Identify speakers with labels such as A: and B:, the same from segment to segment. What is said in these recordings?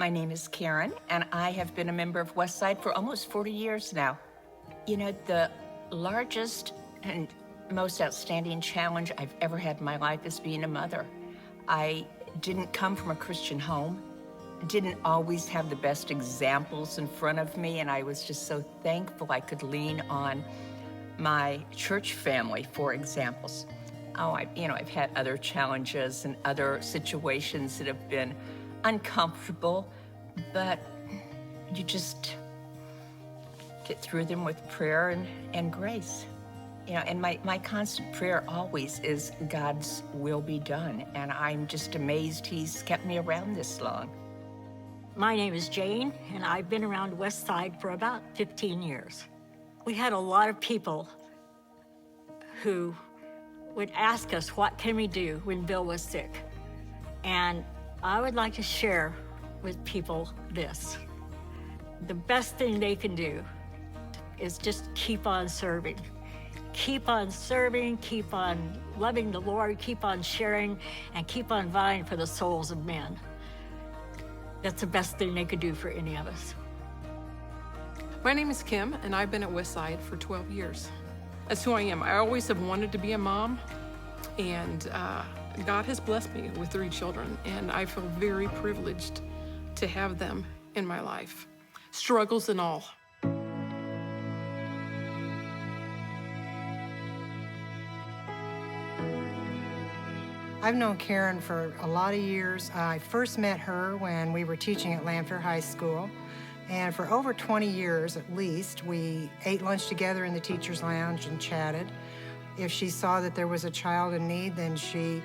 A: My name is Karen, and I have been a member of Westside for almost 40 years now. You know, the largest and most outstanding challenge I've ever had in my life is being a mother. I didn't come from a Christian home, didn't always have the best examples in front of me, and I was just so thankful I could lean on my church family for examples. I've had other challenges and other situations that have been uncomfortable, but you just get through them with prayer and grace. And my constant prayer always is God's will be done, and I'm just amazed He's kept me around this long.
B: My name is Jane, and I've been around Westside for about 15 years. We had a lot of people who would ask us, what can we do when Bill was sick? And I would like to share with people this. The best thing they can do is just keep on serving. Keep on serving, keep on loving the Lord, keep on sharing, and keep on vying for the souls of men. That's the best thing they could do for any of us.
C: My name is Kim, and I've been at Westside for 12 years. That's who I am. I always have wanted to be a mom, and God has blessed me with 3 children, and I feel very privileged to have them in my life, struggles and all.
D: I've known Karen for a lot of years. I first met her when we were teaching at Lanphier High School. And for over 20 years at least, we ate lunch together in the teacher's lounge and chatted. If she saw that there was a child in need, then she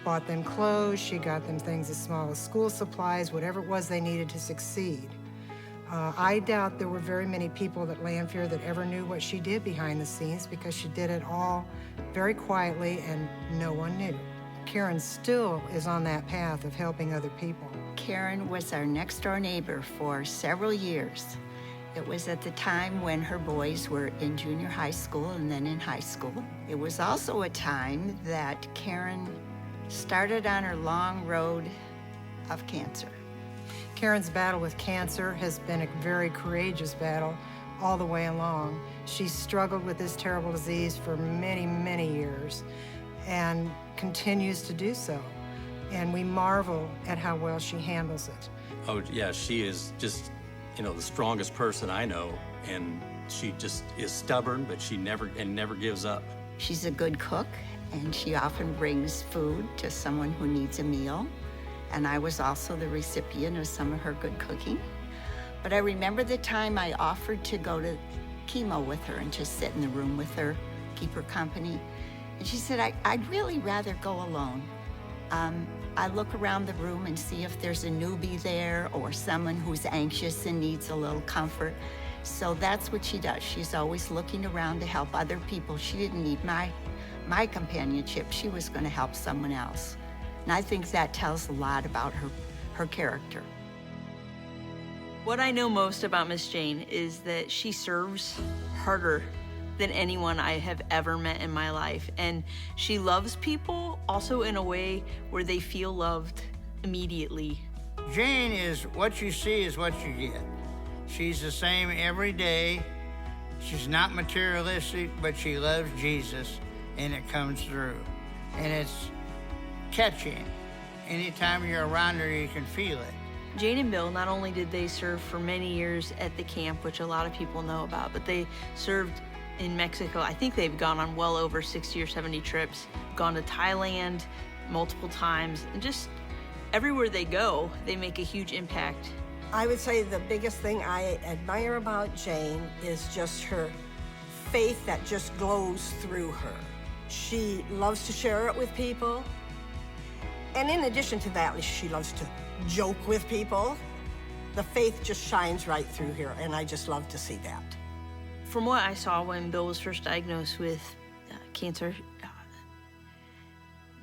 D: bought them clothes, she got them things as small as school supplies, whatever it was they needed to succeed. I doubt there were very many people at Lanphier that ever knew what she did behind the scenes because she did it all very quietly and no one knew. Karen still is on that path of helping other people.
E: Karen was our next-door neighbor for several years. It was at the time when her boys were in junior high school and then in high school. It was also a time that Karen started on her long road of cancer.
D: Karen's battle with cancer has been a very courageous battle all the way along. She struggled with this terrible disease for many, many years and continues to do so. And we marvel at how well she handles it.
F: Oh, yeah, she is just, the strongest person I know, and she just is stubborn, but she never gives up.
E: She's a good cook, and she often brings food to someone who needs a meal. And I was also the recipient of some of her good cooking. But I remember the time I offered to go to chemo with her and just sit in the room with her, keep her company. And she said, I'd really rather go alone. I look around the room and see if there's a newbie there or someone who's anxious and needs a little comfort. So that's what she does. She's always looking around to help other people. She didn't need my companionship. She was going to help someone else. And I think that tells a lot about her character.
G: What I know most about Miss Jane is that she serves harder than anyone I have ever met in my life. And she loves people also in a way where they feel loved immediately.
H: Jane is what you see is what you get. She's the same every day. She's not materialistic, but she loves Jesus, and it comes through. And it's catching. Anytime you're around her, you can feel it.
G: Jane and Bill, not only did they serve for many years at the camp, which a lot of people know about, but they served in Mexico. I think they've gone on well over 60 or 70 trips, gone to Thailand multiple times, and just everywhere they go, they make a huge impact.
I: I would say the biggest thing I admire about Jane is just her faith that just glows through her. She loves to share it with people. And in addition to that, she loves to joke with people. The faith just shines right through here, and I just love to see that.
G: From what I saw when Bill was first diagnosed with cancer,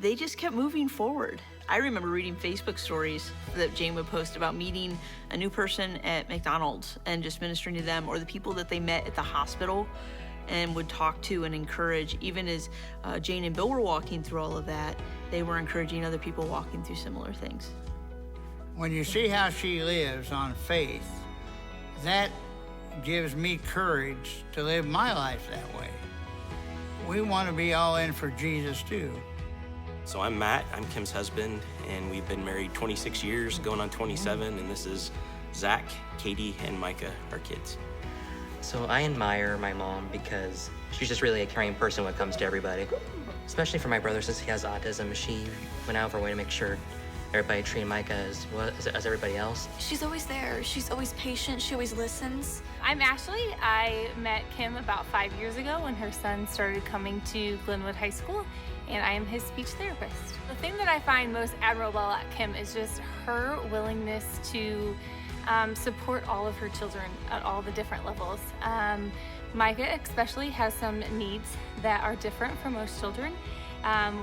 G: they just kept moving forward. I remember reading Facebook stories that Jane would post about meeting a new person at McDonald's and just ministering to them, or the people that they met at the hospital and would talk to and encourage. Even as Jane and Bill were walking through all of that, they were encouraging other people walking through similar things.
H: When you see how she lives on faith, that gives me courage to live my life that way. We want to be all in for Jesus too.
J: So I'm Matt, I'm Kim's husband, and we've been married 26 years, going on 27, and this is Zach, Katie, and Micah, our kids.
K: So I admire my mom because she's just really a caring person when it comes to everybody. Especially for my brother, since he has autism. She went out of her way to make sure everybody treated Micah as well as everybody else.
L: She's always there. She's always patient. She always listens.
M: I'm Ashley. I met Kim about 5 years ago when her son started coming to Glenwood High School, and I am his speech therapist. The thing that I find most admirable at Kim is just her willingness to support all of her children at all the different levels. Micah especially has some needs that are different from most children.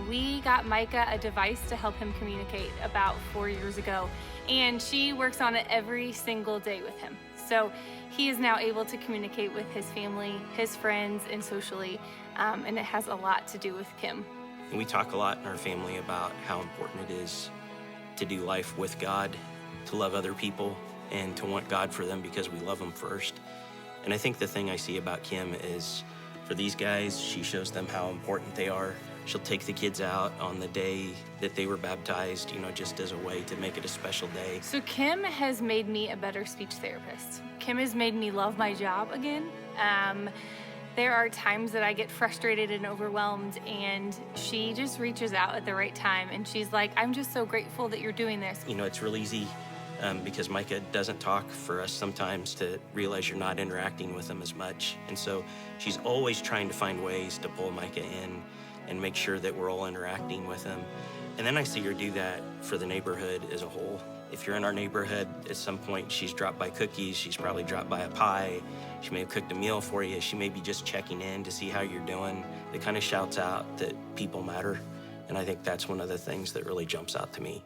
M: We got Micah a device to help him communicate about 4 years ago, and she works on it every single day with him. So he is now able to communicate with his family, his friends, and socially, and it has a lot to do with Kim.
J: And we talk a lot in our family about how important it is to do life with God, to love other people, and to want God for them because we love them first. And I think the thing I see about Kim is, for these guys, she shows them how important they are. She'll take the kids out on the day that they were baptized, just as a way to make it a special day.
M: So Kim has made me a better speech therapist. Kim has made me love my job again. There are times that I get frustrated and overwhelmed, and she just reaches out at the right time, and she's like, I'm just so grateful that you're doing this.
J: It's real easy because Micah doesn't talk, for us sometimes to realize you're not interacting with him as much. And so she's always trying to find ways to pull Micah in and make sure that we're all interacting with him. And then I see her do that for the neighborhood as a whole. If you're in our neighborhood, at some point she's dropped by cookies, she's probably dropped by a pie, she may have cooked a meal for you, she may be just checking in to see how you're doing. It kind of shouts out that people matter, and I think that's one of the things that really jumps out to me.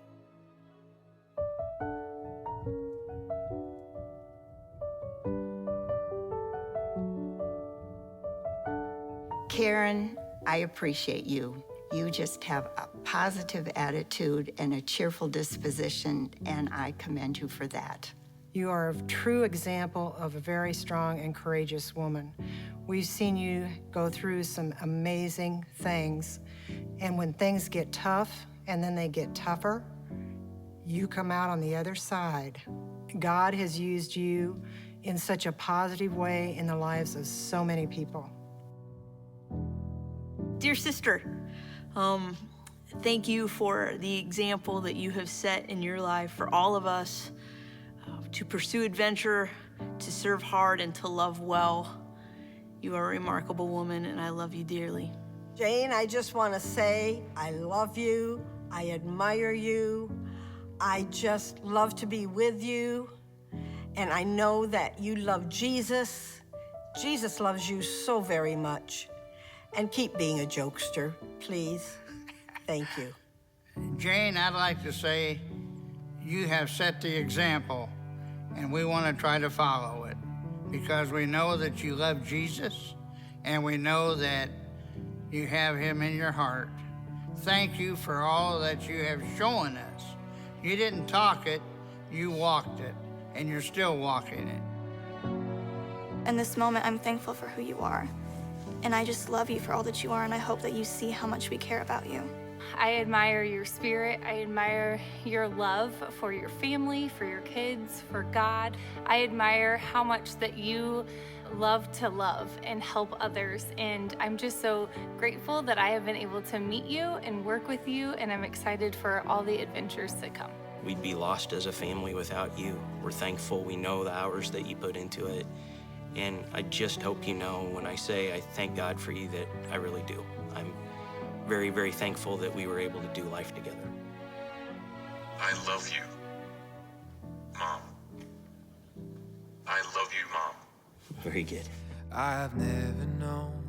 E: Karen, I appreciate you. You just have a positive attitude and a cheerful disposition, and I commend you for that.
D: You are a true example of a very strong and courageous woman. We've seen you go through some amazing things, and when things get tough and then they get tougher, you come out on the other side. God has used you in such a positive way in the lives of so many people.
G: Dear sister, thank you for the example that you have set in your life for all of us to pursue adventure, to serve hard, and to love well. You are a remarkable woman, and I love you dearly.
I: Jane, I just want to say I love you. I admire you. I just love to be with you. And I know that you love Jesus. Jesus loves you so very much. And keep being a jokester, please. Thank you.
H: Jane, I'd like to say you have set the example, and we want to try to follow it because we know that you love Jesus, and we know that you have him in your heart. Thank you for all that you have shown us. You didn't talk it, you walked it, and you're still walking it.
L: In this moment, I'm thankful for who you are. And I just love you for all that you are, and I hope that you see how much we care about you.
M: I admire your spirit. I admire your love for your family, for your kids, for God. I admire how much that you love to love and help others. And I'm just so grateful that I have been able to meet you and work with you, and I'm excited for all the adventures that come.
J: We'd be lost as a family without you. We're thankful. We know the hours that you put into it. And I just hope you know when I say I thank God for you that I really do. I'm very, very thankful that we were able to do life together.
N: I love you, Mom. I love you, Mom.
J: Very good.
O: I've never known